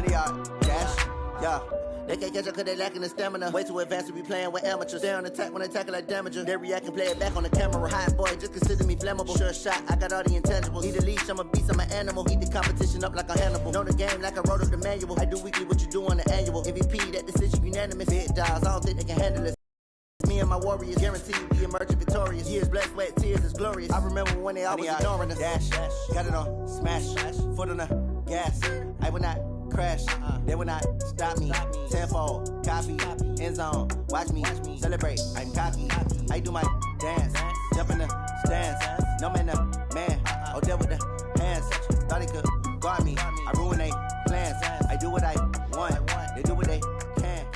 100-yard dash, yeah. They can't catch up cause they lacking the stamina. Way too advanced to be playing with amateurs. Stay on attack when attacking like damager. They react and play it back on the camera. Hot boy, just consider me flammable. Sure shot, I got all the intangibles. Need a leash, I'm a beast, I'm an animal. Eat the competition up like a Hannibal. Know the game like I wrote up the manual. I do weekly what you do on the annual. MVP, that decision unanimous. Big dogs, I don't think they can handle it. Me and my warriors guarantee you be emerging victorious. Years, blood, sweat, tears is glorious. I remember when they always ignoring us. Dash, got it on, smash, foot on the gas. I will not crash, they will not stop me. Tenfold, copy, end zone, watch me celebrate. I'm cocky, I do my dance, jump in the stands. No man, the man, oh, there with the hands. Thought he could guard me, I ruin they plans. I do what I want, they do what they can.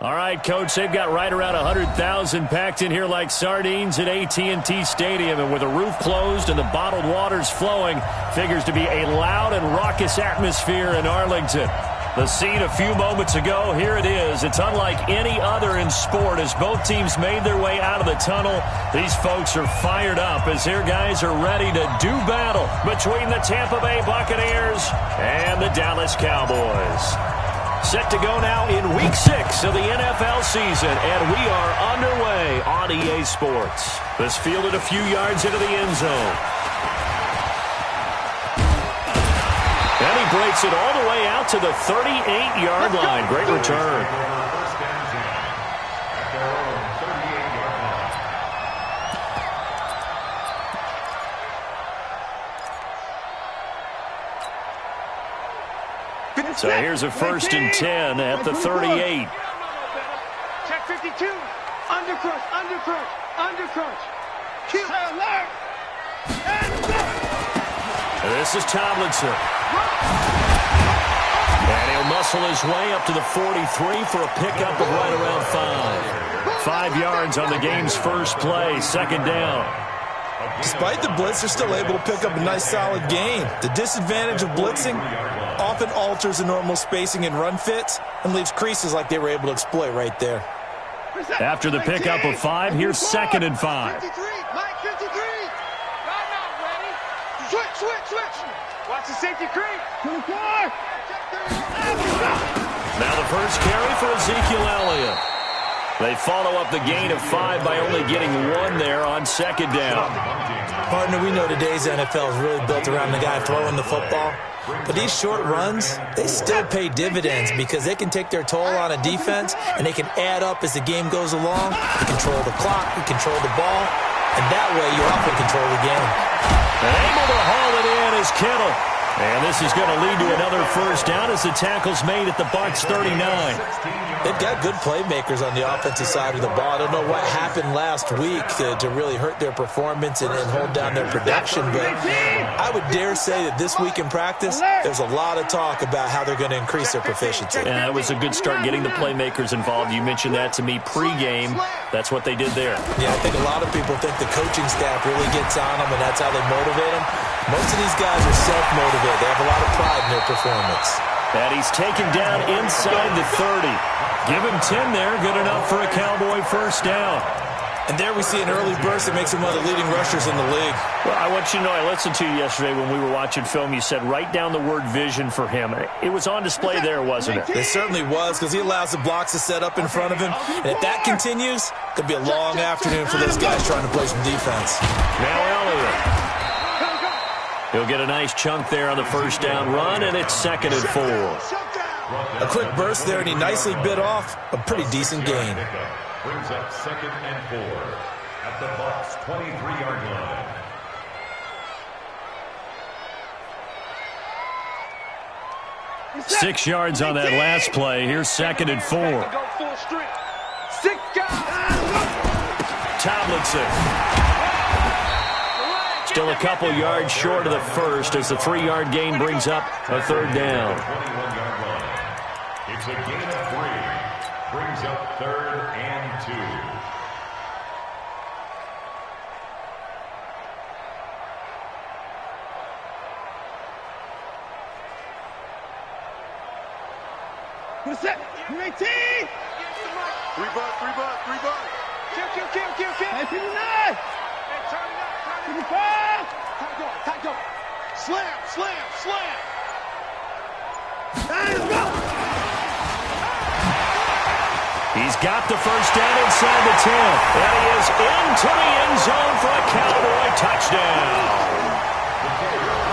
All right, Coach, they've got right around 100,000 packed in here like sardines at AT&T Stadium. And with the roof closed and the bottled waters flowing, figures to be a loud and raucous atmosphere in Arlington. The scene a few moments ago, here it is. It's unlike any other in sport as both teams made their way out of the tunnel. These folks are fired up as their guys are ready to do battle between the Tampa Bay Buccaneers and the Dallas Cowboys. Set to go now in Week 6 of the NFL season, and we are underway on EA Sports. This fielded a few yards into the end zone. And he breaks it all the way out to the 38-yard line. Great return. So here's a 1st and 10 at the 38. Check 52. Undercrush, undercrush, undercrush. Cue. Alert. This is Tomlinson. And he'll muscle his way up to the 43 for a pickup of right around 5. 5 yards on the game's first play, 2nd down. Despite the blitz, they're still able to pick up a nice solid gain. The disadvantage of blitzing often alters the normal spacing and run fits and leaves creases like they were able to exploit right there. After the pickup of 5, here's 2nd and 5. 53. Mike 53. Right now, ready. Switch. Watch the safety creep. 24. Now the first carry for Ezekiel Elliott. They follow up the gain of 5 by only getting 1 there on 2nd down. Partner, we know today's NFL is really built around the guy throwing the football. But these short runs, they still pay dividends because they can take their toll on a defense and they can add up as the game goes along. You control the clock, you control the ball, and that way you often control the game. And able to haul it in is Kittle. And this is going to lead to another 1st down as the tackle's made at the Bucs 39. They've got good playmakers on the offensive side of the ball. I don't know what happened last week to really hurt their performance and hold down their production, but I would dare say that this week in practice, there's a lot of talk about how they're going to increase their proficiency. Yeah, that was a good start getting the playmakers involved. You mentioned that to me pregame. That's what they did there. Yeah, I think a lot of people think the coaching staff really gets on them, and that's how they motivate them. Most of these guys are self-motivated. They have a lot of pride in their performance. And he's taken down inside the 30. Give him 10 there. Good enough for a Cowboy 1st down. And there we see an early burst that makes him one of the leading rushers in the league. Well, I want you to know, I listened to you yesterday when we were watching film. You said write down the word vision for him. It was on display there, wasn't it? It certainly was, because he allows the blocks to set up in front of him. And if that continues, it could be a long afternoon for those guys trying to play some defense. Now Elliott. He'll get a nice chunk there on the 1st down run, and it's 2nd and 4. A quick burst there, and he nicely bit off a pretty decent gain. Brings up 2nd and 4 at the Bucs 23-yard line. 6 yards on that last play. Here's 2nd and 4. Tomlinson. Still a couple yards short of the 1st as the 3-yard gain brings up a 3rd down. It's a gain of 3. Brings up 3rd and 2. What's that? You're 18! 3 buck. Kill. Hey, 59! Hey, turn it up. 55! Tight go. Slam, slam, slam. He's got the first down inside the 10. And he is into the end zone for a Cowboy touchdown.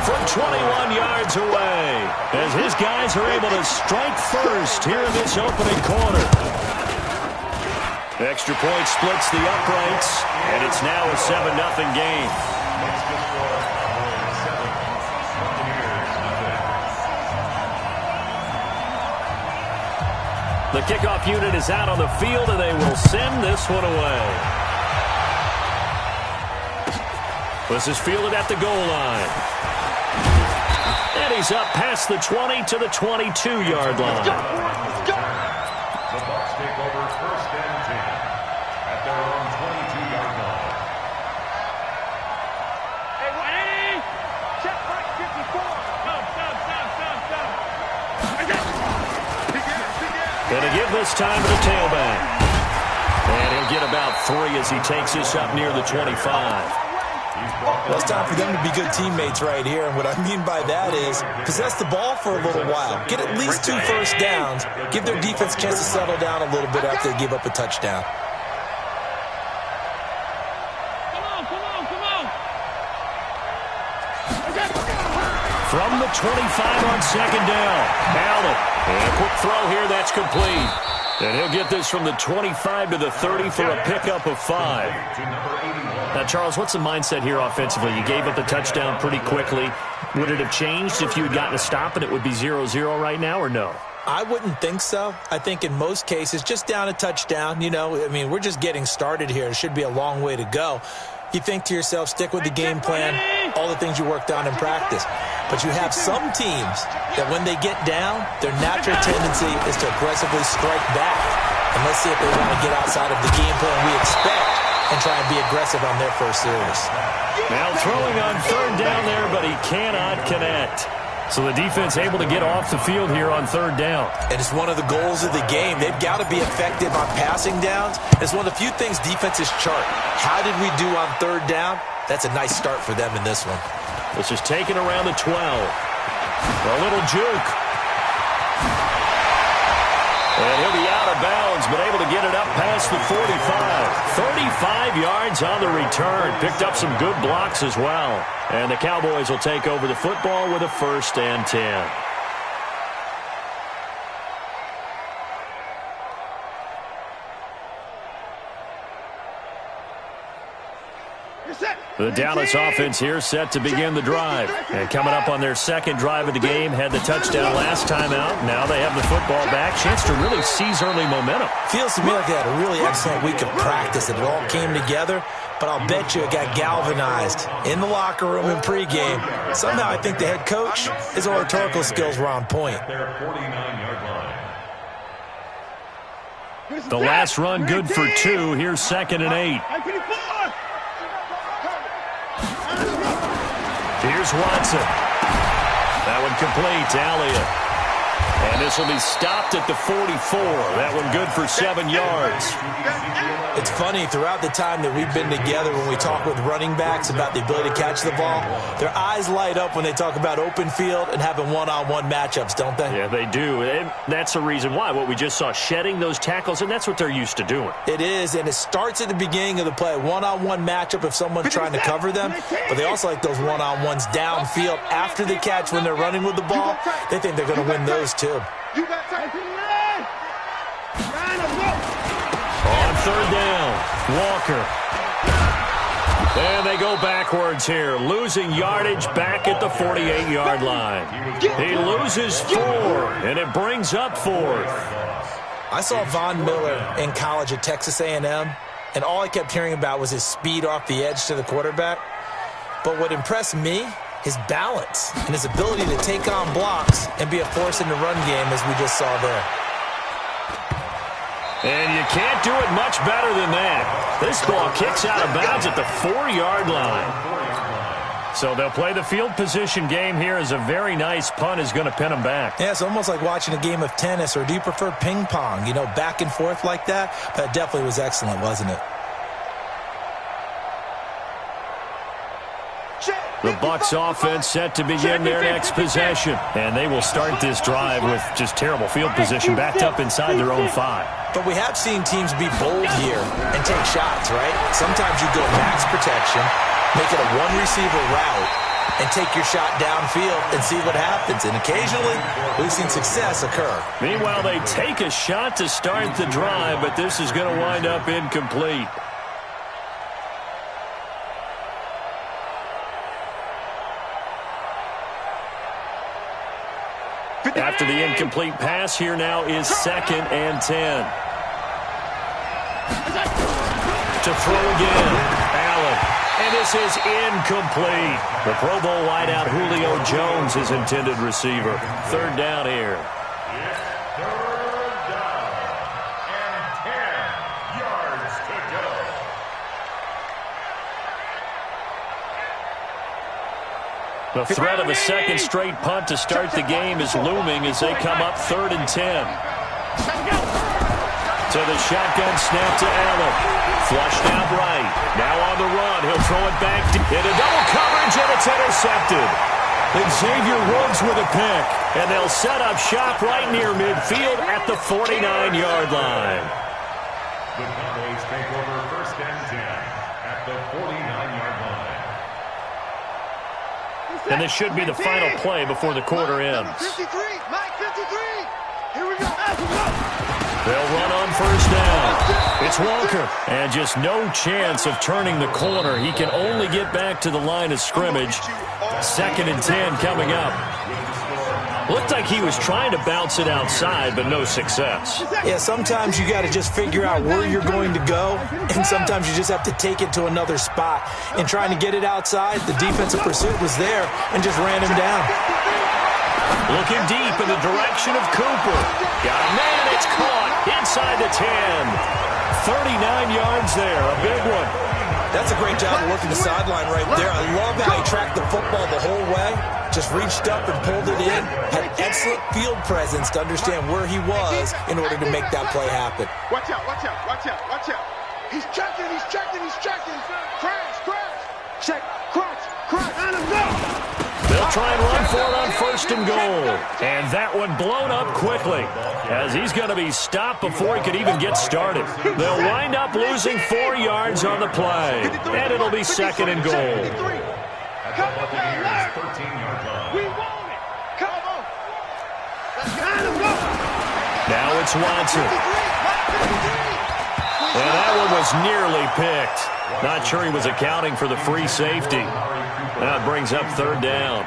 From 21 yards away, as his guys are able to strike first here in this opening quarter. Extra point splits the uprights, and it's now a 7-0 game. The kickoff unit is out on the field, and they will send this one away. This is fielded at the goal line. And he's up past the 20 to the 22-yard line. The Bucs take over first and 10 at their own 22-yard line. Hey, ready? Check right 54. And to give this time to the tailback. And he'll get about 3 as he takes this up near the 25. Well, it's time for them to be good teammates right here. And what I mean by that is possess the ball for a little while. Get at least 2 first downs. Give their defense a chance to settle down a little bit after they give up a touchdown. From the 25 on second down. Allen. And a quick throw here. That's complete. And he'll get this from the 25 to the 30 for a pickup of 5. Now, Charles, what's the mindset here offensively? You gave up the touchdown pretty quickly. Would it have changed if you had gotten a stop and it would be 0-0 right now, or no? I wouldn't think so. I think in most cases, just down a touchdown, you know, I mean, we're just getting started here. It should be a long way to go. You think to yourself, stick with the game plan, all the things you worked on in practice. But you have some teams that when they get down, their natural tendency is to aggressively strike back. And let's see if they want to get outside of the game plan we expect and try and be aggressive on their first series. Now throwing on third down there, but he cannot connect. So the defense able to get off the field here on third down. And it's one of the goals of the game. They've got to be effective on passing downs. It's one of the few things defenses chart. How did we do on third down? That's a nice start for them in this one. This is taken around the 12. A little juke. And he'll be out of bounds, but able to get it up past the 45. 35 yards on the return. Picked up some good blocks as well. And the Cowboys will take over the football with a 1st and 10. The Dallas offense here set to begin the drive. And coming up on their second drive of the game, had the touchdown last time out. Now they have the football back. Chance to really seize early momentum. Feels to me like they had a really excellent week of practice and it all came together. But I'll bet you it got galvanized in the locker room in pregame. Somehow I think the head coach, his oratorical skills were on point. Their 49-yard line. The last run good for 2. Here's 2nd and 8. Here's Watson. That one complete to Elliott. And this will be stopped at the 44. That one good for 7 yards. It's funny, throughout the time that we've been together, when we talk with running backs about the ability to catch the ball, their eyes light up when they talk about open field and having one-on-one matchups, don't they? Yeah, they do. And that's the reason why. What we just saw, shedding those tackles, and that's what they're used to doing. It is, and it starts at the beginning of the play. One-on-one matchup if someone's trying to cover them, but they also like those one-on-ones downfield after the catch when they're running with the ball. They think they're going to win those, too. You got time. On third down, Walker. And they go backwards here, losing yardage back at the 48-yard line. He loses 4, and it brings up 4th. I saw Von Miller in college at Texas A&M, and all I kept hearing about was his speed off the edge to the quarterback. But what impressed me, his balance and his ability to take on blocks and be a force in the run game, as we just saw there. And you can't do it much better than that. This ball kicks out of bounds at the 4-yard line. So they'll play the field position game here as a very nice punt is going to pin them back. Yeah, it's almost like watching a game of tennis, or do you prefer ping pong, you know, back and forth like that? But it definitely was excellent, wasn't it? Check. The Bucs offense set to begin their next possession. And they will start this drive with just terrible field position, backed up inside their own 5. But we have seen teams be bold here and take shots, right? Sometimes you go max protection, make it a one-receiver route, and take your shot downfield and see what happens. And occasionally, we've seen success occur. Meanwhile, they take a shot to start the drive, but this is going to wind up incomplete. After the incomplete pass, here now is 2nd and 10. To throw again, Allen. And this is incomplete. The Pro Bowl wideout Julio Jones, his intended receiver. 3rd down here. It's 3rd down and 10 yards to go. The threat of a second straight punt to start the game is looming as they come up 3rd and 10. To the shotgun snap to Allen. Flushed out right. Now on the run. He'll throw it back into double coverage, and it's intercepted. Xavier Woods with a pick. And they'll set up shop right near midfield at the 49-yard line. The Cowboys take over 1st and 10 at the 49-yard line. And this should be the final play before the quarter ends. 53, Mike 53. Here we go. They'll run on 1st down. It's Walker. And just no chance of turning the corner. He can only get back to the line of scrimmage. 2nd and 10 coming up. Looked like he was trying to bounce it outside, but no success. Yeah, sometimes you got to just figure out where you're going to go, and sometimes you just have to take it to another spot. And trying to get it outside, the defensive pursuit was there and just ran him down. Looking deep in the direction of Cooper. Got a man, it's caught inside the 10. 39 yards there, a big one. That's a great job of working the sideline right there. I love how he tracked the football the whole way. Just reached up and pulled it in. Had excellent field presence to understand where he was in order to make that play happen. Watch out, watch out, watch out, watch out. He's checking, he's checking, he's checking. Crash, crash. Check, crash, crash. Let him go. They'll try and run for it on 1st and goal. And that one blown up quickly as he's going to be stopped before he could even get started. They'll wind up losing 4 yards on the play. And it'll be 2nd and goal. Come on, 13-yard line. We want it. Come on. Let him go. Now it's Watson. And that one was nearly picked. Not sure he was accounting for the free safety. That brings up 3rd down.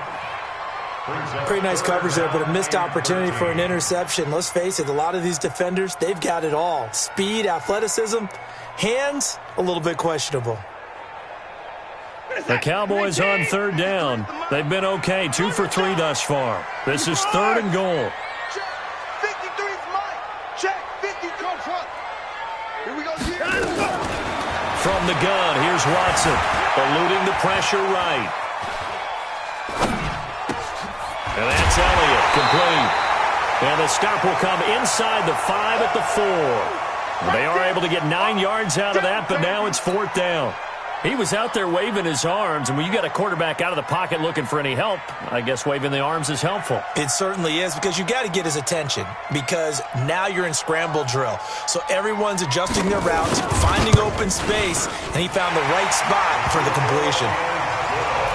Pretty nice coverage there, but a missed opportunity for an interception. Let's face it, a lot of these defenders, they've got it all. Speed, athleticism, hands, a little bit questionable. The Cowboys on 3rd down. They've been okay, 2 for 3 thus far. This is 3rd and goal. Check. 53's Mike. Check. 50 come front. Here we go. From the gun, here's Watson. Eluding the pressure right. And that's Elliott, complete. And the stop will come inside the 5 at the 4. They are able to get 9 yards out of that, but now it's 4th down. He was out there waving his arms, and when you got a quarterback out of the pocket looking for any help, I guess waving the arms is helpful. It certainly is, because you got to get his attention, because now you're in scramble drill. So everyone's adjusting their routes, finding open space, and he found the right spot for the completion.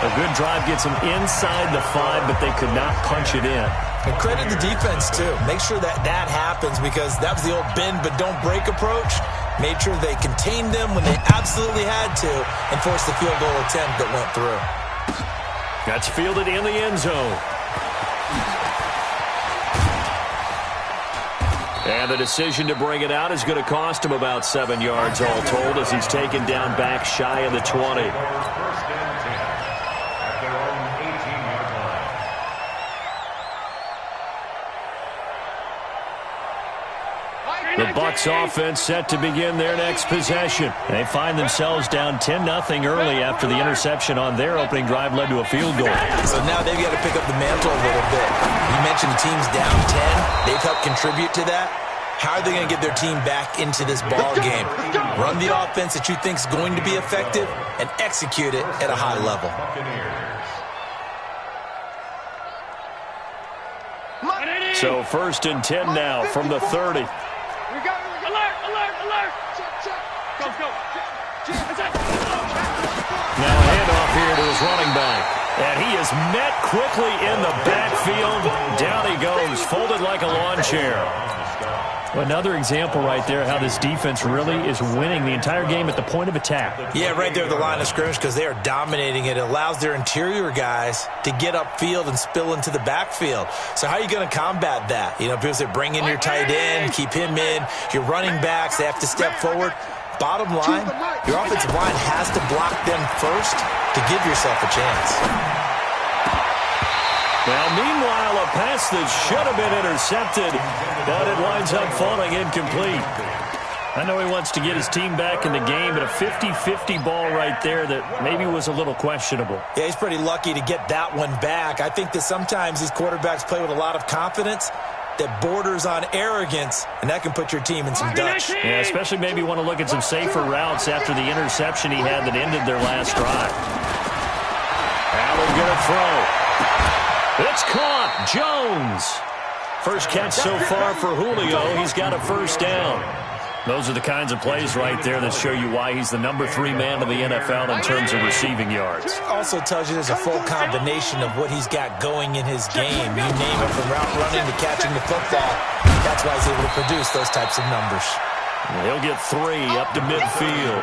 A good drive gets him inside the 5, but they could not punch it in. And credit the defense, too. Make sure that that happens, because that was the old bend but don't break approach. Made sure they contained them when they absolutely had to and forced the field goal attempt that went through. That's fielded in the end zone. And the decision to bring it out is going to cost him about 7 yards all told as he's taken down back shy of the 20. 1st and 10 at their own 18-yard line. The Bucs offense set to begin their next possession. They find themselves down 10-0 early after the interception on their opening drive led to a field goal. So now they've got to pick up the mantle a little bit. You mentioned the team's down 10. They've helped contribute to that. How are they going to get their team back into this ball game? Run the offense that you think is going to be effective and execute it at a high level. So 1st and 10 now from the 30. Alert, alert, alert. Go. Now a handoff here to his running back. And he is met quickly in the backfield. Down he goes, folded like a lawn chair. Another example right there how this defense really is winning the entire game at the point of attack. Yeah, right there at the line of scrimmage because they are dominating it. It allows their interior guys to get upfield and spill into the backfield. So how are you going to combat that? You know, people say bring in your tight end, keep him in. Your running backs, they have to step forward. Bottom line, your offensive line has to block them first to give yourself a chance. Now, meanwhile, a pass that should have been intercepted, but it winds up falling incomplete. I know he wants to get his team back in the game, but a 50-50 ball right there that maybe was a little questionable. Yeah, he's pretty lucky to get that one back. I think that sometimes these quarterbacks play with a lot of confidence that borders on arrogance, and that can put your team in some dutch. Yeah, especially maybe want to look at some safer routes after the interception he had that ended their last drive. Allen going to throw. It's caught. Jones. First catch so far for Julio. He's got a first down. Those are the kinds of plays right there that show you why he's the number 3 man of the NFL in terms of receiving yards. Also tells you there's a full combination of what he's got going in his game. You name it, from route running to catching the football. That's why he's able to produce those types of numbers. He'll get 3 up to midfield.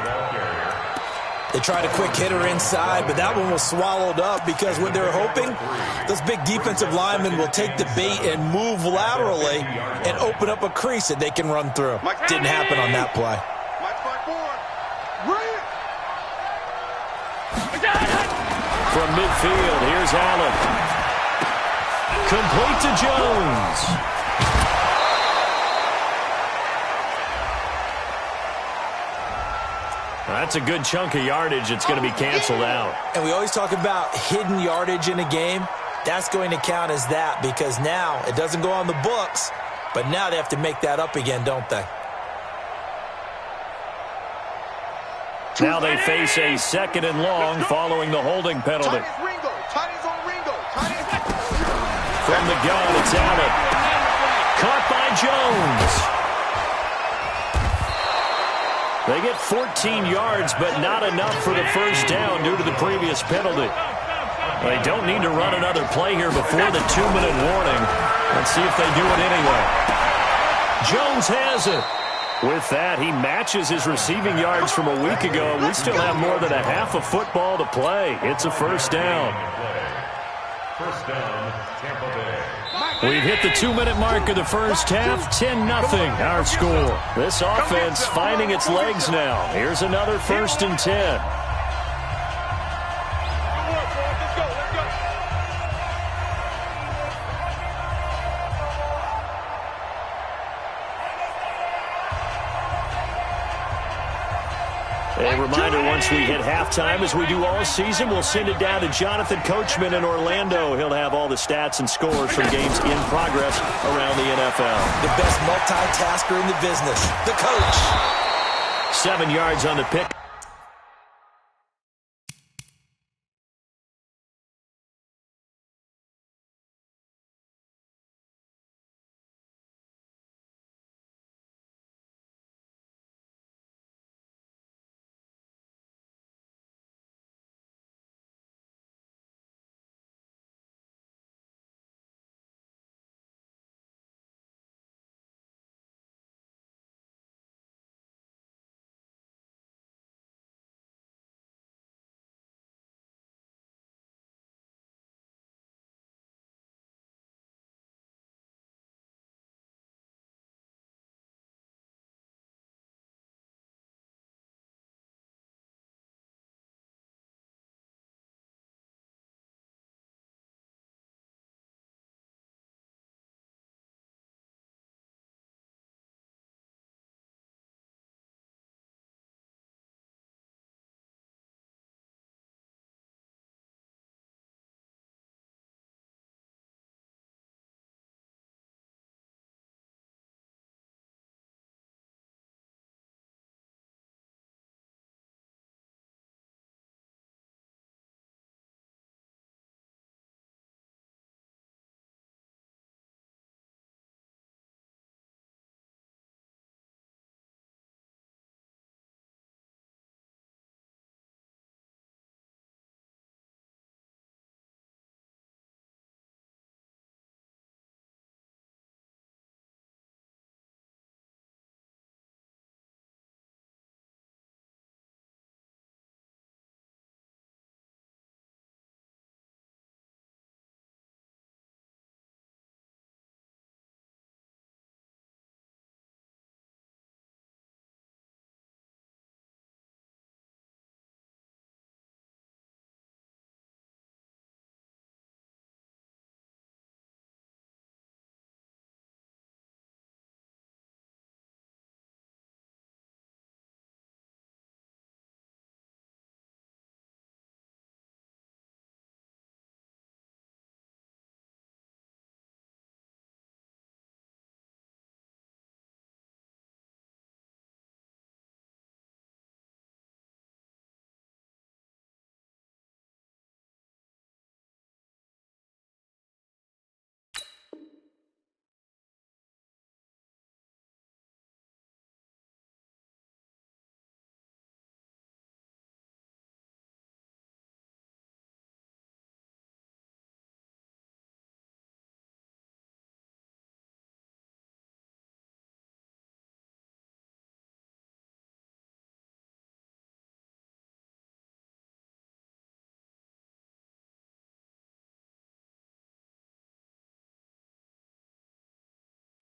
They tried a quick hitter inside, but that one was swallowed up because what they're hoping, those big defensive linemen will take the bait and move laterally and open up a crease that they can run through. Didn't happen on that play. From midfield, here's Allen. Complete to Jones. That's a good chunk of yardage. It's going to be canceled out. And we always talk about hidden yardage in a game. That's going to count as that because now it doesn't go on the books, but now they have to make that up again, don't they? Now they face a 2nd and long following the holding penalty. From the gun, it's Allen. Caught by Jones. They get 14 yards, but not enough for the first down due to the previous penalty. They don't need to run another play here before the 2-minute warning. Let's see if they do it anyway. Jones has it. With that, he matches his receiving yards from a week ago. We still have more than a half of football to play. It's a first down. First down, Tampa Bay. We've hit the 2-minute mark of the first half. 10-0 our score. This offense finding its legs now. Here's another 1st and 10. A reminder, once we hit halftime, as we do all season, we'll send it down to Jonathan Coachman in Orlando. He'll have all the stats and scores from games in progress around the NFL. The best multitasker in the business, the coach. 7 yards on the pick.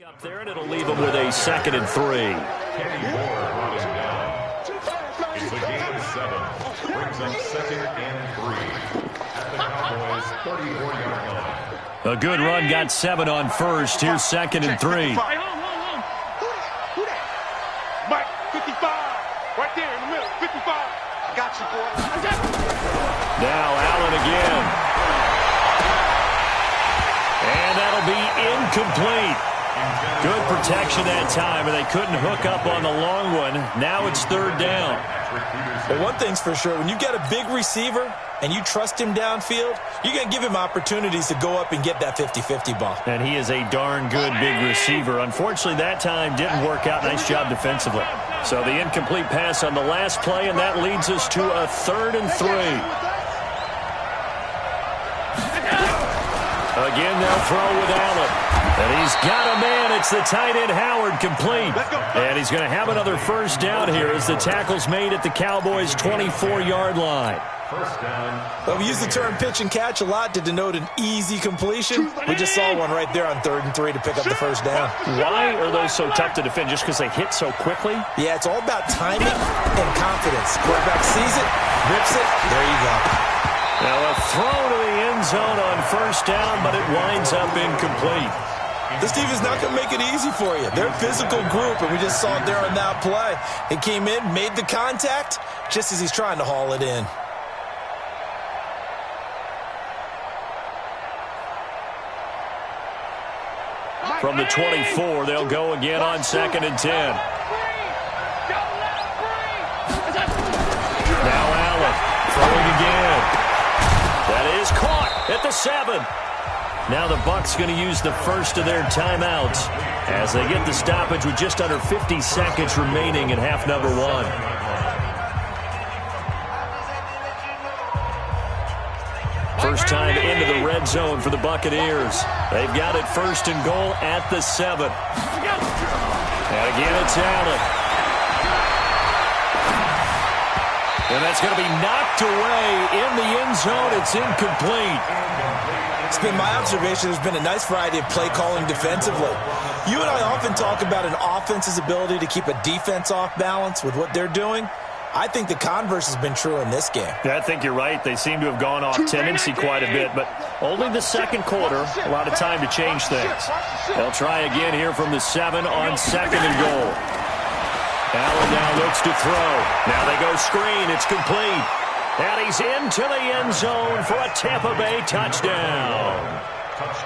Up there, and it'll leave them with a 2nd and 3. Kenny Moore brought him down. It's a gain of 7. Brings up 2nd and 3 at the Cowboys' 34-yard line. A good run, got 7 on first. Here's 2nd and 3. Who that? Mike, 55. Right there in the middle, 55. I got you, boy. Now Allen again. And that'll be incomplete. Good protection that time, and they couldn't hook up on the long one. Now it's 3rd down. Well, one thing's for sure, when you get a big receiver and you trust him downfield, you're going to give him opportunities to go up and get that 50-50 ball. And he is a darn good big receiver. Unfortunately, that time didn't work out. Nice job defensively. So the incomplete pass on the last play, and that leads us to a 3rd and 3. Again, they'll throw with Allen. And he's got a man. It's the tight end, Howard, complete. And he's going to have another 1st down here as the tackle's made at the Cowboys' 24-yard line. 1st down. Well, we use the term pitch and catch a lot to denote an easy completion. We just saw one right there on 3rd and 3 to pick up the 1st down. Why are those so tough to defend? Just because they hit so quickly? Yeah, it's all about timing and confidence. Quarterback sees it, rips it, there you go. Now a throw to the end zone on 1st down, but it winds up incomplete. This team is not going to make it easy for you. They're a physical group, and we just saw it there on that play. He came in, made the contact, just as he's trying to haul it in. From the 24, they'll go again on 2nd and 10. Now Allen throwing again. That is caught at the 7. Now the Bucs going to use the first of their timeouts as they get the stoppage with just under 50 seconds remaining in half number 1. First time into the red zone for the Buccaneers. They've got it 1st and goal at the 7. And again, it's Allen. And that's going to be knocked away in the end zone. It's incomplete. It's been my observation there's been a nice variety of play calling defensively. You and I often talk about an offense's ability to keep a defense off balance with what they're doing. I think the converse has been true in this game. Yeah, I think you're right. They seem to have gone off tendency quite a bit, but only the 2nd quarter, a lot of time to change things. They'll try again here from the 7 on 2nd and goal. Allen now looks to throw. Now they go screen. It's complete. And he's into the end zone for a Tampa Bay touchdown.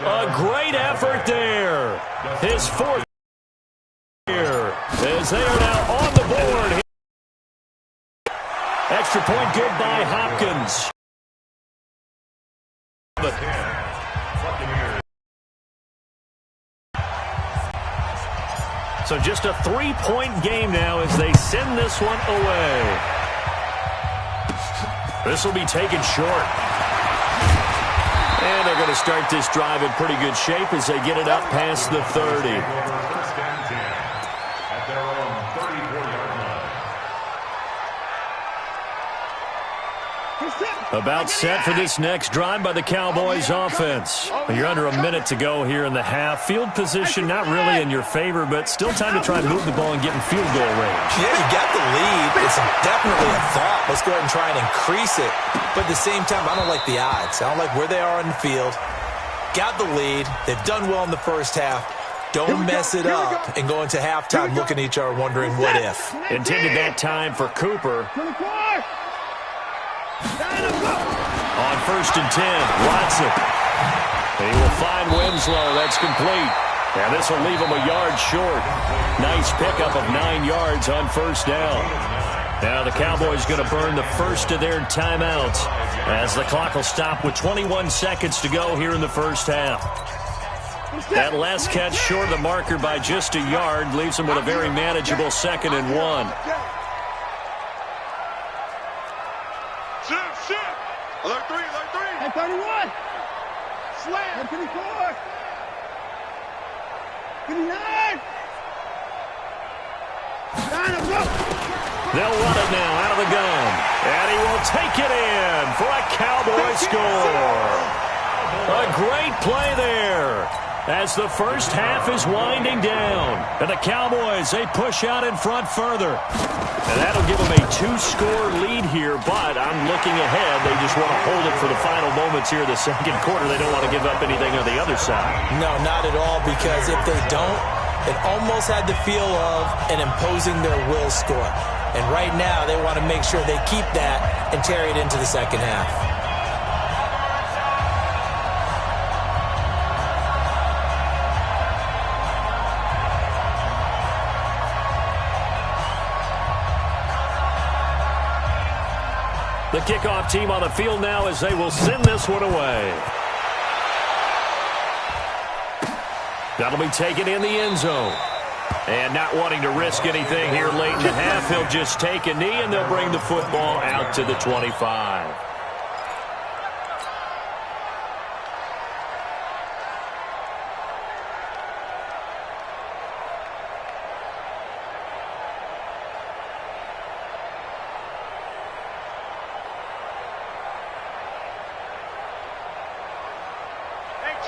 A great effort there. His 4th here as they are now on the board. Extra point good by Hopkins. So just a 3-point game now as they send this one away. This will be taken short. And they're going to start this drive in pretty good shape as they get it up past the 30. At their own 34-yard line. About set for this next drive by the Cowboys offense. You're under a minute to go here in the half. Field position not really in your favor, but still time to try and move the ball and get in field goal range. Yeah, you got the lead. It's definitely a thought. Let's go ahead and try and increase it. But at the same time, I don't like the odds. I don't like where they are on the field. Got the lead. They've done well in the first half. Don't mess it up and go into halftime looking at each other wondering what if. Intended that time for Cooper. On 1st and 10, Watson. He will find Winslow. That's complete. And this will leave him a yard short. Nice pickup of 9 yards on 1st down. Now the Cowboys going to burn the first of their timeouts as the clock will stop with 21 seconds to go here in the first half. That last catch short of the marker by just a yard leaves them with a very manageable 2nd and 1. Alert 3, alert 3. At 31. Slam. At 54. 59. They'll run it now out of the gun. And he will take it in for a Cowboy score. A great play there. as the first half is winding down. And the Cowboys, they push out in front further. And that'll give them a 2-score lead here, but I'm looking ahead. They just want to hold it for the final moments here of the second quarter. They don't want to give up anything on the other side. No, not at all, because if they don't, it almost had the feel of an imposing their will score. And right now, they want to make sure they keep that and carry it into the second half. The kickoff team on the field now as they will send this one away. That'll be taken in the end zone. And not wanting to risk anything here late in the half, he'll just take a knee and they'll bring the football out to the 25.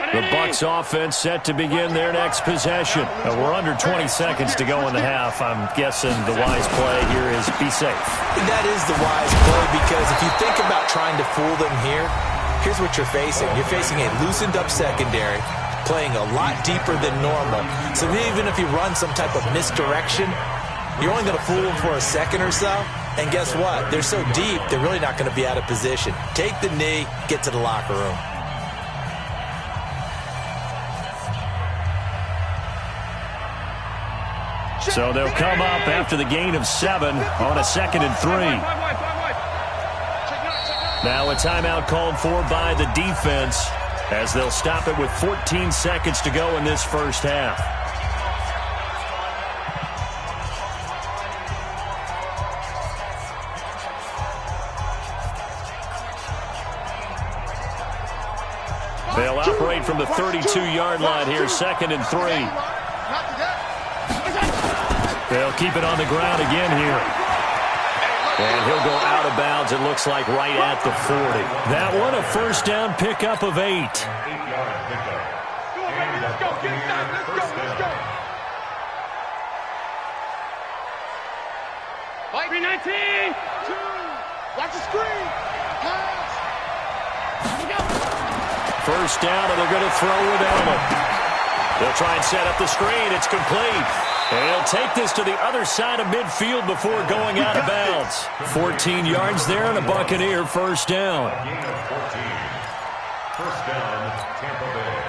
The Bucs offense set to begin their next possession. We're under 20 seconds to go in the half. I'm guessing the wise play here is be safe. That is the wise play, because if you think about trying to fool them here, here's what you're facing. You're facing a loosened up secondary, playing a lot deeper than normal. So even if you run some type of misdirection, you're only going to fool them for a second or so. And guess what? They're so deep, they're really not going to be out of position. Take the knee, get to the locker room. So they'll come up after the gain of 7 on a 2nd and 3. Now a timeout called for by the defense as they'll stop it with 14 seconds to go in this first half. They'll operate from the 32-yard line here, 2nd and 3. They'll keep it on the ground again here. And he'll go out of bounds, it looks like, right at the 40. That one, a first down pickup of 8. 8-yard pickup. And the Buccaneers first down. Fight 19. 2. Watch the screen. Pass. First down, and they're going to throw with Allen. They'll try and set up the screen. It's complete. And he'll take this to the other side of midfield before going out of bounds. 14 yards there and a Buccaneer first down. Gain of 14. First down, Tampa Bay.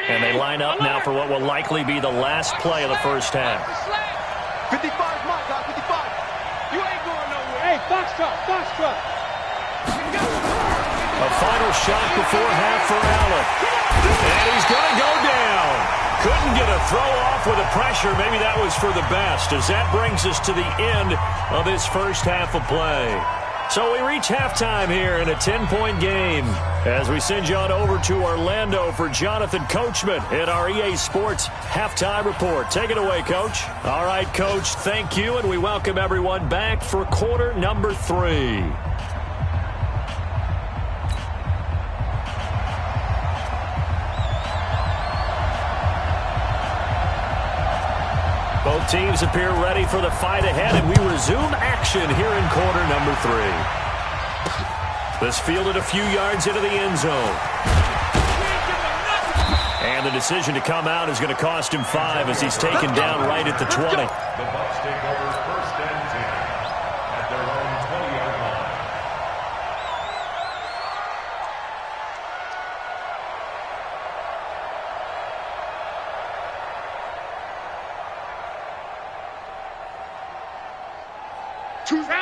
And they line up now for what will likely be the last play of the first half. 55 my guy, 55. You ain't going nowhere. Hey, foxtrot. A final shot before half for Allen. And he's going to go down. Couldn't get a throw off with the pressure. Maybe that was for the best, as that brings us to the end of this first half of play. So we reach halftime here in a 10-point game as we send you on over to Orlando for Jonathan Coachman in our EA Sports Halftime Report. Take it away, Coach. All right, Coach, thank you, and we welcome everyone back for quarter number 3. Both teams appear ready for the fight ahead, and we resume action here in quarter number 3. This fielded a few yards into the end zone. And the decision to come out is going to cost him 5 as he's taken down right at the 20. The Bucs take over first and 10 at their own 20-yard line.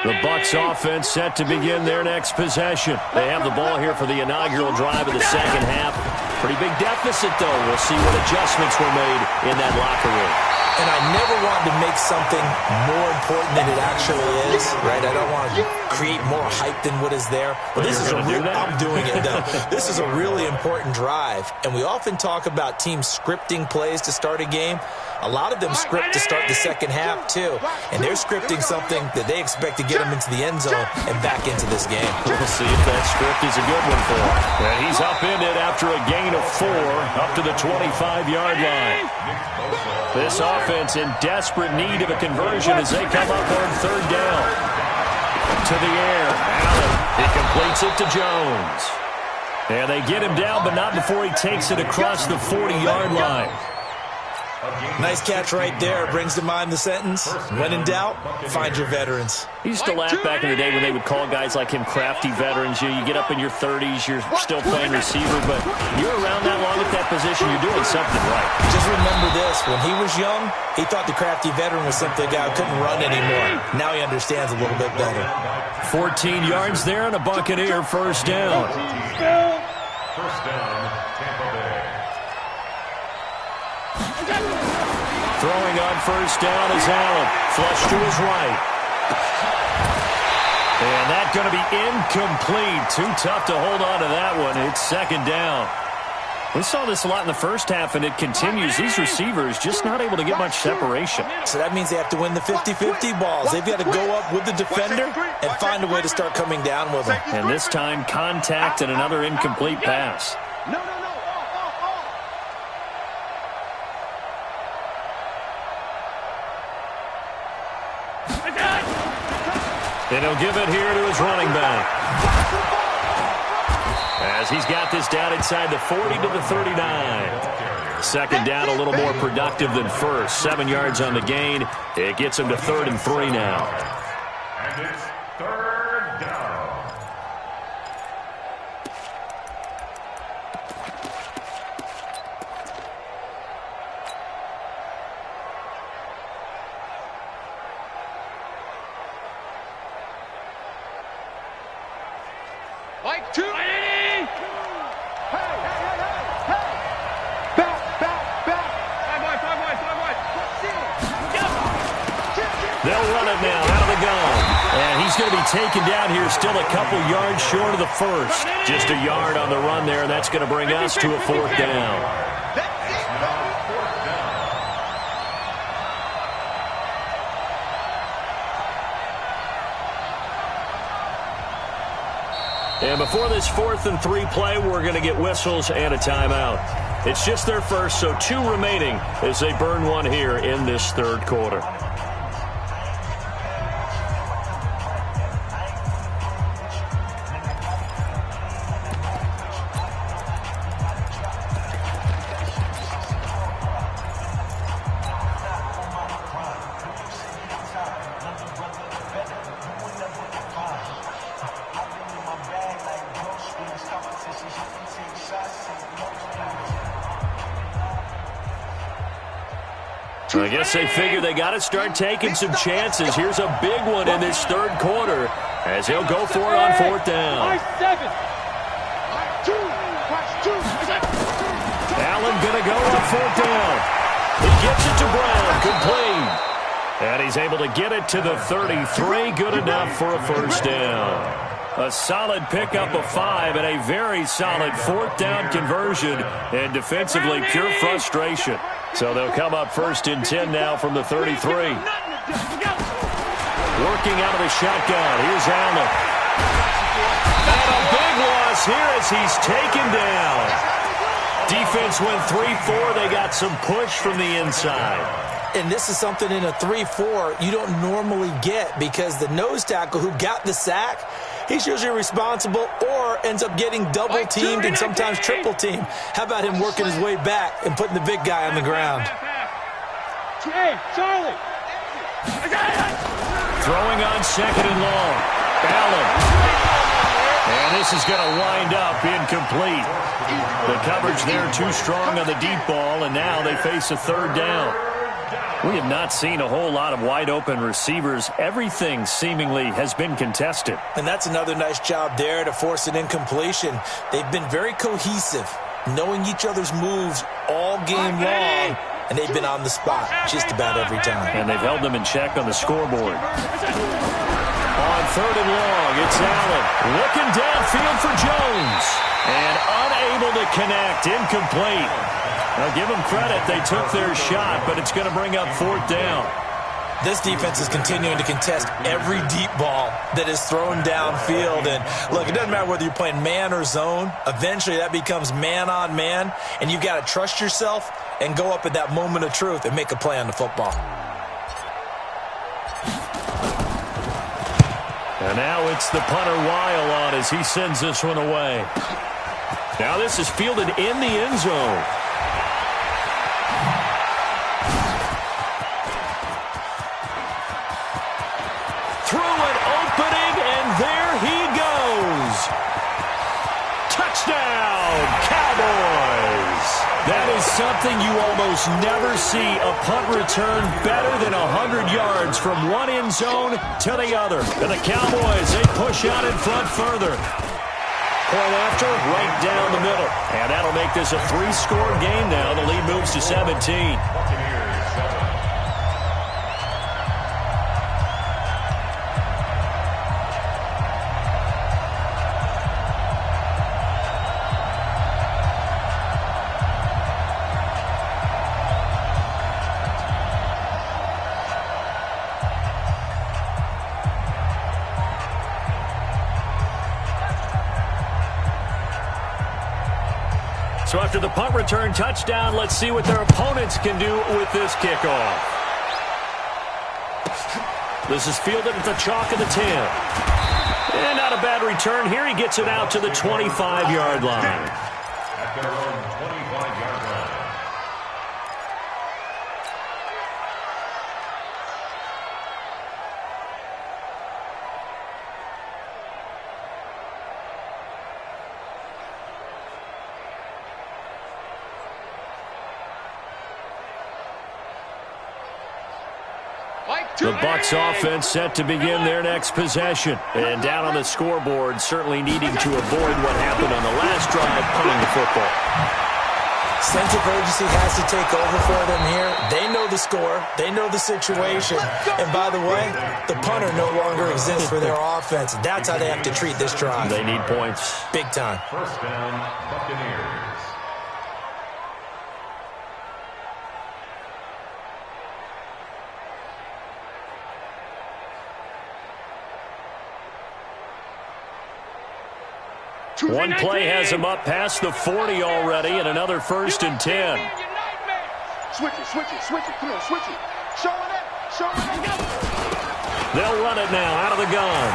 The Bucs offense set to begin their next possession. They have the ball here for the inaugural drive of the second half. Pretty big deficit, though. We'll see what adjustments were made in that locker room. And I never wanted to make something more important than it actually is, right? I don't want to create more hype than what is there. But this is I'm doing it, though. This is a really important drive. And we often talk about teams scripting plays to start a game. A lot of them script to start the second half, too. And they're scripting something that they expect to get them into the end zone and back into this game. We'll see if that script is a good one for him. And he's upended after a gain of 4 up to the 25-yard line. This offense in desperate need of a conversion as they come up on third down. To the air. Allen. He completes it to Jones. And they get him down, but not before he takes it across the 40-yard line. Nice catch right there. Brings to mind the sentence, when in doubt, find your veterans. He used to laugh back in the day when they would call guys like him crafty veterans. You get up in your 30s, you're still playing receiver, but you're around that long at that position, you're doing something right. Just remember this. When he was young, he thought the crafty veteran was simply a guy who couldn't run anymore. Now he understands a little bit better. 14 yards there and a Buccaneer first down. First down, Tampa Bay. Throwing on first down is Allen. Flush to his right. And that's going to be incomplete. Too tough to hold on to that one. It's second down. We saw this a lot in the first half, and it continues. These receivers just not able to get much separation. So that means they have to win the 50-50 balls. They've got to go up with the defender and find a way to start coming down with them. And this time, contact and another incomplete pass. And he'll give it here to his running back. As he's got this down inside the 40 to the 39. Second down, a little more productive than first. 7 yards on the gain. It gets him to 3rd and 3 now. And it's 3rd down. Like 2. Hey! Back. They'll run it now out of the gun. And he's going to be taken down here still a couple yards short of the first. Just a yard on the run there, and that's going to bring us to a 4th down. And before this 4th and 3 play, we're going to get whistles and a timeout. It's just their first, so 2 remaining as they burn one here in this 3rd quarter. I guess they figure they got to start taking some chances. Here's a big one in this 3rd quarter as he'll go for it on 4th down. Allen going to go on 4th down. He gets it to Brown, complete. And he's able to get it to the 33, good enough for a first down. A solid pickup of 5 and a very solid 4th down conversion, and defensively pure frustration. So they'll come up 1st and 10 now from the 33. Working out of the shotgun. Here's Allen. And a big loss here as he's taken down. Defense went 3-4. They got some push from the inside. And this is something in a 3-4 you don't normally get because the nose tackle who got the sack, he's usually responsible or ends up getting double-teamed and sometimes triple-teamed. How about him working his way back and putting the big guy on the ground? Hey, Charlie! Throwing on 2nd and long. Allen. And this is going to wind up incomplete. The coverage there too strong on the deep ball, and now they face a 3rd down. We have not seen a whole lot of wide-open receivers. Everything seemingly has been contested. And that's another nice job there to force an incompletion. They've been very cohesive, knowing each other's moves all game long, and they've been on the spot just about every time. And they've held them in check on the scoreboard. On 3rd and long, it's Allen. Looking downfield for Jones. And unable to connect. Incomplete. Now, give them credit. They took their shot, but it's going to bring up 4th down. This defense is continuing to contest every deep ball that is thrown downfield. And, look, it doesn't matter whether you're playing man or zone. Eventually, that becomes man on man, and you've got to trust yourself and go up at that moment of truth and make a play on the football. And now it's the punter Weil on as he sends this one away. Now this is fielded in the end zone. Through an opening, and there he goes. Touchdown, Cowboys. That is something you almost never see. A punt return better than 100 yards from one end zone to the other. And the Cowboys, they push out in front further. Point after, right down the middle. And that'll make this a 3-score game now. The lead moves to 17. So after the punt return touchdown, let's see what their opponents can do with this kickoff. This is fielded at the chalk of the 10. And not a bad return here. He gets it out to the 25-yard line. At their own 25-yard line. The Bucs offense set to begin their next possession. And down on the scoreboard, certainly needing to avoid what happened on the last drive, punting the football. Sense of urgency has to take over for them here. They know the score. They know the situation. And by the way, the punter no longer exists for their offense. That's how they have to treat this drive. They need points. Big time. First down, Buccaneers. One play has him up past the 40 already, and another 1st and 10. Switch it, switch it, switch it. Come on, switch it. Show it up, show it up. They'll run it now out of the gun.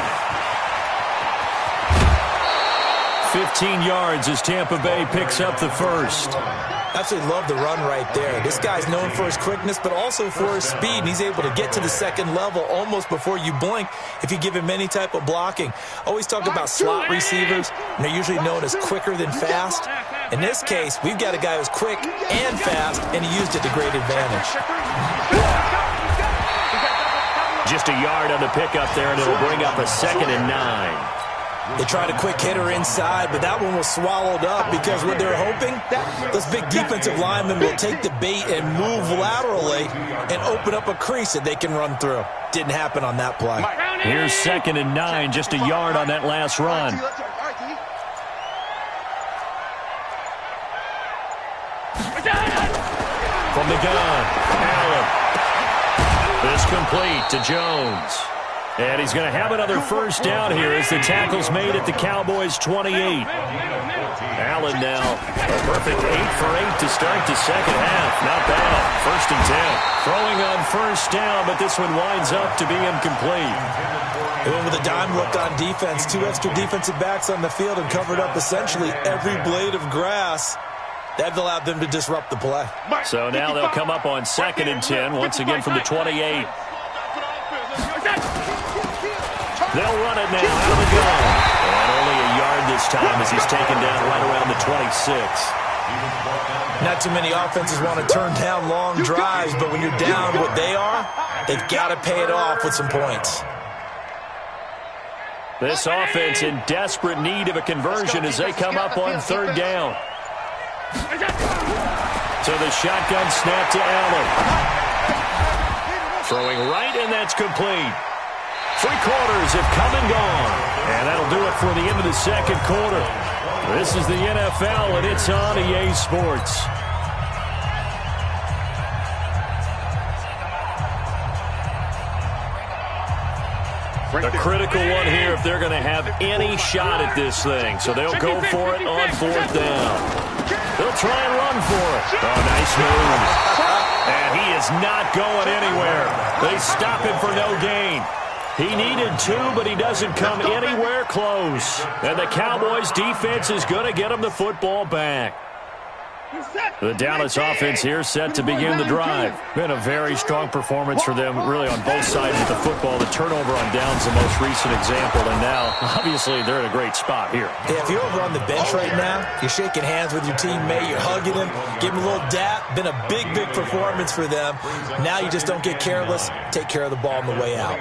15 yards as Tampa Bay picks up the first. Absolutely love the run right there. This guy's known for his quickness, but also for his speed. And he's able to get to the second level almost before you blink if you give him any type of blocking. Always talk about slot receivers, and they're usually known as quicker than fast. In this case, we've got a guy who's quick and fast, and he used it to great advantage. Just a yard on the pickup there, and it'll bring up a 2nd and 9. They tried a quick hitter inside, but that one was swallowed up because what they're hoping, those big defensive linemen will take the bait and move laterally and open up a crease that they can run through. Didn't happen on that play. Here's 2nd and 9, just a yard on that last run. From the gun, Allen. This complete to Jones. And he's going to have another first down here as the tackle's made at the Cowboys' 28. Allen now a perfect 8 for 8 to start the second half. Not bad. 1st and 10. Throwing on first down, but this one winds up to be incomplete. They went with a dime look on defense. 2 extra defensive backs on the field and covered up essentially every blade of grass. That allowed them to disrupt the play. So now they'll come up on 2nd and 10, once again from the 28. They'll run it now out of the gun. And only a yard this time as he's taken down right around the 26. Not too many offenses want to turn down long drives, but when you're down what they are, they've got to pay it off with some points. This offense in desperate need of a conversion as they come up on 3rd down. To So the shotgun snap to Allen. Throwing right, and that's complete. 3 quarters have come and gone. And that'll do it for the end of the second quarter. This is the NFL, and it's on EA Sports. A critical one here if they're going to have any shot at this thing. So they'll go for it on 4th down. They'll try and run for it. Oh, nice move. And he is not going anywhere. They stop him for no gain. He needed 2, but he doesn't come anywhere close. And the Cowboys' defense is going to get him the football back. The Dallas offense here set to begin the drive. Been a very strong performance for them, really, on both sides of the football. The turnover on downs the most recent example, and now, obviously, they're in a great spot here. Yeah, if you're over on the bench right now, you're shaking hands with your teammate, you're hugging him, give him a little dap. Been a big, big performance for them. Now you just don't get careless. Take care of the ball on the way out.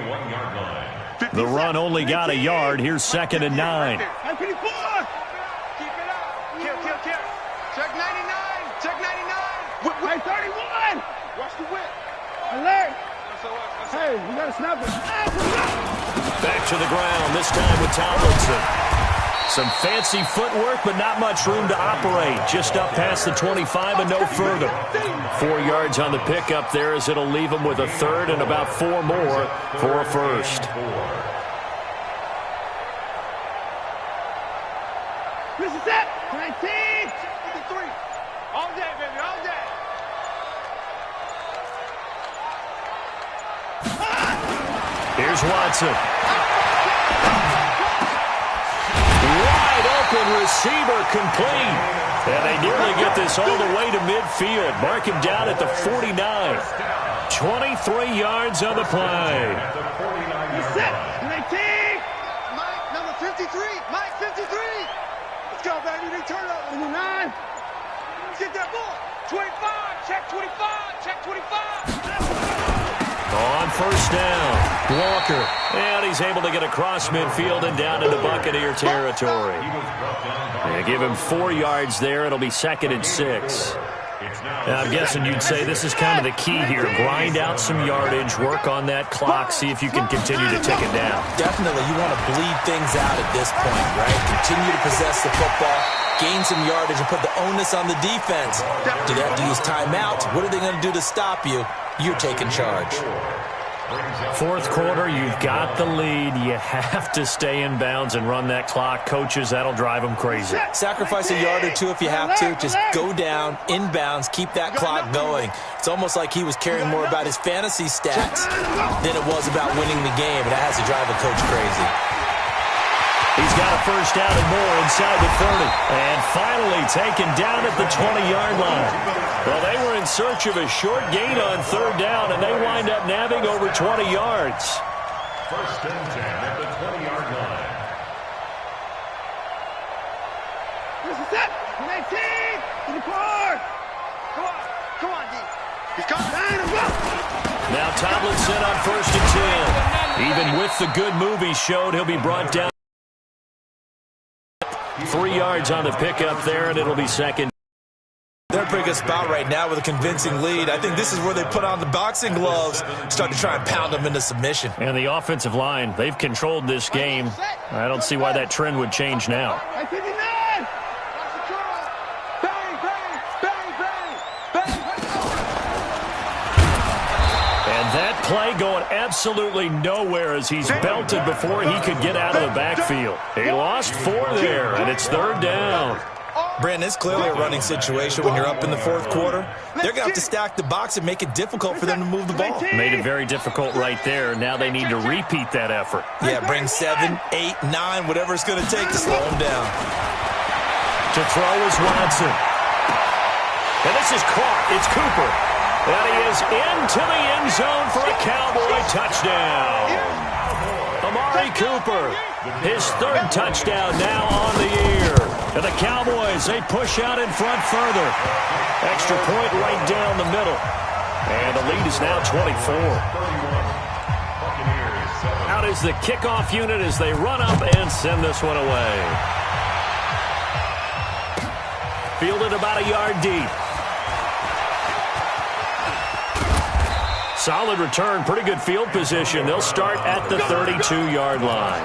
The run only got a yard. Here's 2nd and 9. Check 99. Check 99. Whip 31. Watch the whip. Alert. Hey, we got to snap it. Back to the ground, this time with Tomlinson. Some fancy footwork, but not much room to operate. Just up past the 25 and no further. 4 yards on the pickup there as it'll leave him with a 3rd and about 4 more for a first. This is it. 19. 53. All day, baby, all day. Here's Watson. Wide open receiver complete. And they nearly get this all the way to midfield. Mark him down at the 49. 23 yards on the play. Set. 19. Mike, number 53. Mike, 53. Let's go, baby. They turn up. 9. Let's get that ball. 25. Check 25. Check 25. On 1st down, Walker. And he's able to get across midfield and down into Buccaneer territory. They give him 4 yards there. It'll be 2nd and 6. Now, I'm guessing you'd say this is kind of the key here. Grind out some yardage, work on that clock, see if you can continue to take it down. Definitely, you want to bleed things out at this point, right? Continue to possess the football, gain some yardage, and put the onus on the defense. Do they have to use timeouts? What are they going to do to stop you? You're taking charge. 4th quarter, you've got the lead. You have to stay in bounds and run that clock. Coaches, that'll drive them crazy. Sacrifice a yard or 2 if you have to. Just go down, in bounds, keep that clock going. It's almost like he was caring more about his fantasy stats than it was about winning the game. And that has to drive a coach crazy. He's got a 1st down and more inside the 30. And finally taken down at the 20-yard line. Well, they were in search of a short gain on 3rd down, and they wind up nabbing over 20 yards. 1st and 10 at the 20-yard line. This is it. 19. To the court. Come on, D. He's coming. Now Tomlinson on 1st and 10. Even with the good move he showed, he'll be brought down. 3 yards on the pickup there, and it'll be 2nd. They're in a pretty good spot right now with a convincing lead. I think this is where they put on the boxing gloves, start to try and pound them into submission. And the offensive line, they've controlled this game. I don't see why that trend would change now. And that play going absolutely nowhere as he's belted before he could get out of the backfield. He lost 4 there, and it's 3rd down. Brandon, it's clearly a running situation when you're up in the 4th quarter. They're going to have to stack the box and make it difficult for them to move the ball. Made it very difficult right there. Now they need to repeat that effort. Yeah, bring 7, 8, 9, whatever it's going to take to slow them down. To throw is Watson. And this is caught. It's Cooper. And he is into the end zone for a Cowboy touchdown. Amari Cooper, his 3rd touchdown now on the year. And the Cowboys, they push out in front further. Extra point right down the middle. And the lead is now 24. Out is the kickoff unit as they run up and send this one away. Fielded about a yard deep. solid return, pretty good field position. They'll start at the 32-yard line.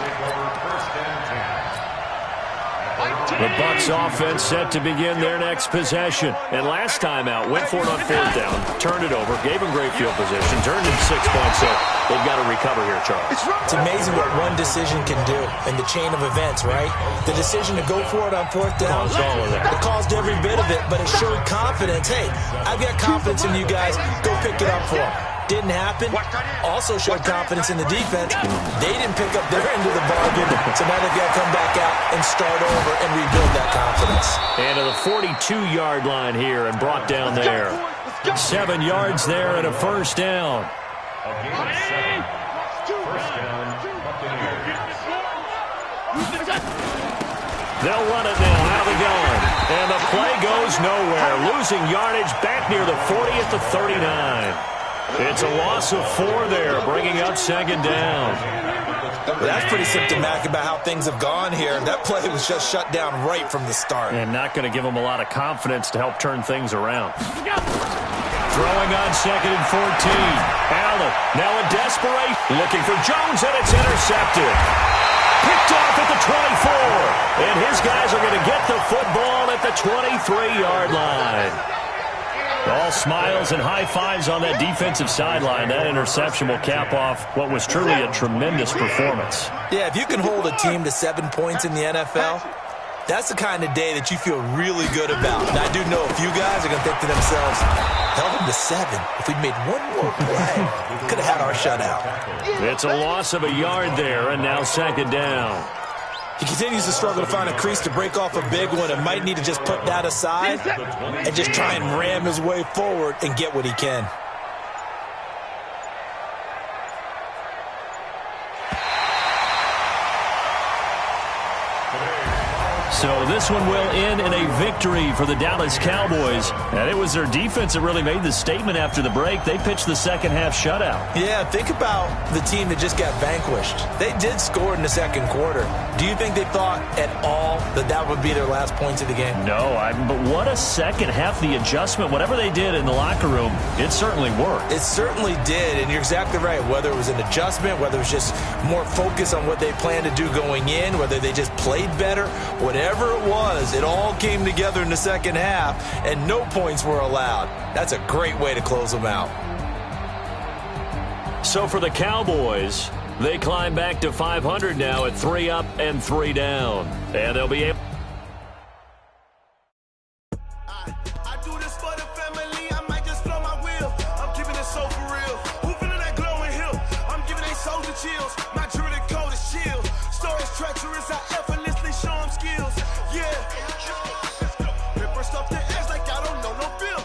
The Bucs offense set to begin their next possession. And last time out, went for it on fourth down, turned it over, gave them great field position, turned it 6 points. So they've got to recover here, Charles. It's amazing what one decision can do in the chain of events, right? The decision to go for it on fourth down. Caused all of that. It caused every bit of it, but it showed confidence. Hey, I've got confidence in you guys. Go pick it up for them. Didn't happen. Also showed confidence in the defense. They didn't pick up their end of the bargain, so now they've got to come back out and start over and rebuild that confidence. And to the 42-yard line here and brought down there. 7 yards there and a first down. They'll run it now out of the gun. And the play goes nowhere. Losing yardage back near the 40 at the 39. It's a loss of 4 there, bringing up second down. Well, that's pretty symptomatic about how things have gone here. That play was just shut down right from the start. And not going to give them a lot of confidence to help turn things around. Throwing on second and 14. Allen now in desperation, looking for Jones, and it's intercepted. Picked off at the 24. And his guys are going to get the football at the 23-yard line. All smiles and high fives on that defensive sideline. That interception will cap off what was truly a tremendous performance. Yeah, if you can hold a team to 7 points in the NFL, that's the kind of day that you feel really good about. And I do know a few guys are going to think to themselves, held them to 7. If we'd made one more play, we could have had our shutout. It's a loss of a yard there, and now second down. He continues to struggle to find a crease to break off a big one and might need to just put that aside and just try and ram his way forward and get what he can. So this one will end in a victory for the Dallas Cowboys. And it was their defense that really made the statement after the break. They pitched the second-half shutout. Yeah, think about the team that just got vanquished. They did score in the second quarter. Do you think they thought at all that that would be their last points of the game? No, but what a second half. The adjustment, whatever they did in the locker room, it certainly worked. It certainly did, and you're exactly right. Whether it was an adjustment, whether it was just more focus on what they planned to do going in, whether they just played better, whatever it was, it all came together in the second half, and no points were allowed. That's a great way to close them out. So for the Cowboys, they climb back to 500 now at 3 up and 3 down. And they'll be able... I do this for the family, I might just blow my wheel. I'm keeping it so for real. Who feeling that glowing hill? I'm giving they souls the chills. My jewelry code is chill. Stories treacherous, I effortlessly show them skills. Yeah. Paper stuff the edge like I don't know no bill.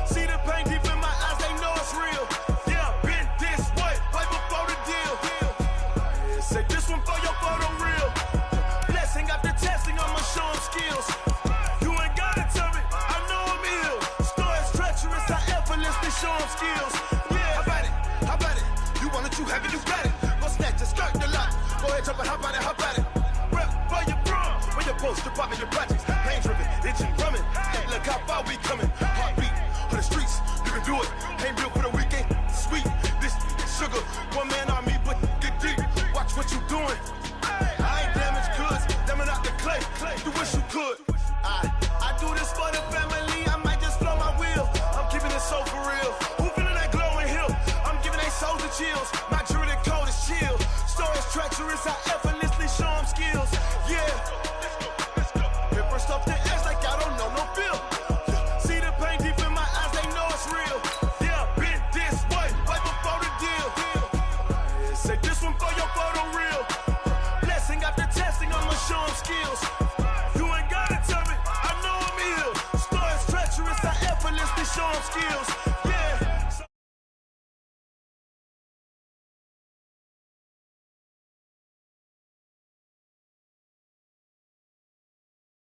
See the pain deep in my eyes, they know it's real. Yeah, been this way, right before the deal. Say this one for your photo real. Blessing after testing, I'ma show them skills. You ain't gotta tell me, I know I'm ill. Stories treacherous, I effortlessly show them skills. Yeah, how about it? You want it, you have it, you got it. Go snatch a skirt the lot. Go ahead, jump it, how about it? Rep for your bro, where your post, department, your projects. Pain driven, itching, drumming. Hey, look how far we coming. Heartbeat on the streets, you can do it. Ain't built for the weekend, sweet. This sugar, one man army, but get deep. Watch what you doing. I ain't damaged goods, damn out the clay. You wish you could. I do this for the family, I might just blow my wheel. I'm keeping it so for real. Who feeling that glowing hill? I'm giving they souls the chills. My jewelry code is chill. Stories treacherous, I effortlessly show them skills. Yeah. Paper stuff the edge like I don't know no bill. See the pain deep in my eyes, they know it's real. Yeah, been this way, right before the deal. Say this one for your photo real. Blessing after testing, I'ma show them skills. You ain't gotta tell me, I know I'm ill. Stories treacherous, I effortlessly show them skills.